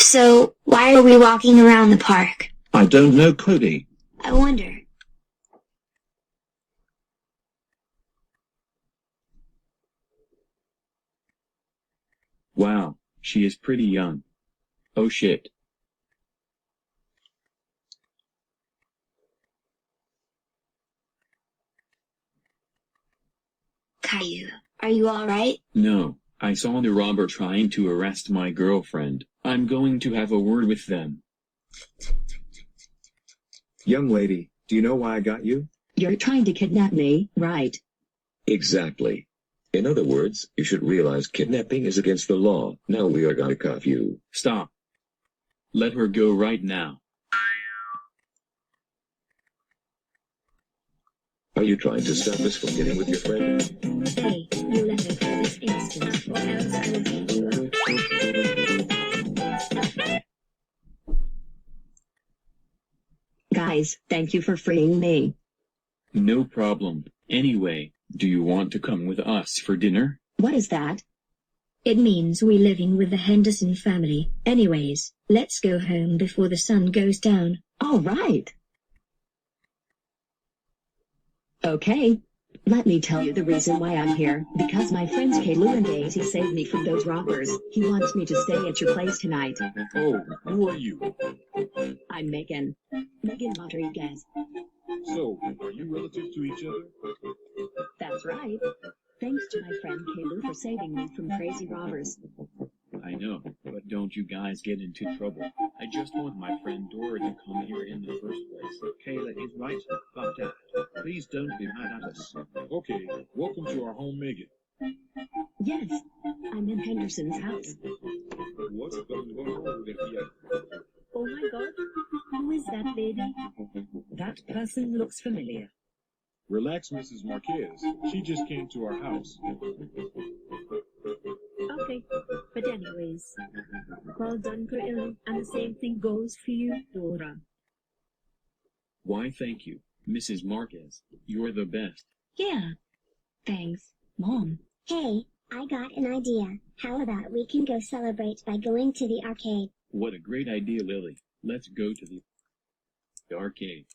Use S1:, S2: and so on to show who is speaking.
S1: So, why are we walking around the park?
S2: I don't know, Cody.
S1: I wonder.
S3: Wow, she is pretty young. Oh shit.
S1: Caillou, are you alright?
S3: No, I saw the robber trying to arrest my girlfriend. I'm going to have a word with them.
S4: Young lady, do you know why I got you?
S5: You're trying to kidnap me, right?
S6: Exactly. In other words, you should realize kidnapping is against the law. Now we are gonna cuff you.
S3: Stop. Let her go right now.
S6: Are you trying to stop us from getting with your friend?
S5: Hey, you let her go this instant, or else I will beat you up. Guys, thank you for freeing me.
S3: No problem. Anyway, do you want to come with us for dinner?
S5: What is that?
S7: It means we're living with the Henderson family. Anyways, let's go home before the sun goes down.
S5: All right. Okay. Let me tell you the reason why I'm here. Because my friends Caillou and Daisy saved me from those robbers. He wants me to stay at your place tonight.
S8: Oh, who are you?
S5: I'm Megan. Megan Rodriguez.
S8: So, are you relatives to each other?
S5: That's right. Thanks to my friend Caillou for saving me from crazy robbers.
S3: I know, but don't you guys get into trouble. I just want my friend Dora to come here in the first place.
S2: Kayla is right, but Dad, please don't be mad at us.
S8: Okay, welcome to our home, Megan.
S5: Yes, I'm in Henderson's house.
S8: What's going on over here?
S9: Oh my God, who is that lady? That person looks familiar.
S8: Relax, Mrs. Marquez. She just came to our house.
S9: Okay, but anyways, well done, Caillou, and the same thing goes for you, Dora.
S3: Why, thank you, Mrs. Marquez. You're the best.
S7: Yeah. Thanks, Mom.
S10: Hey, I got an idea. How about we can go celebrate by going to the arcade?
S3: What a great idea, Lily. Let's go to the arcade.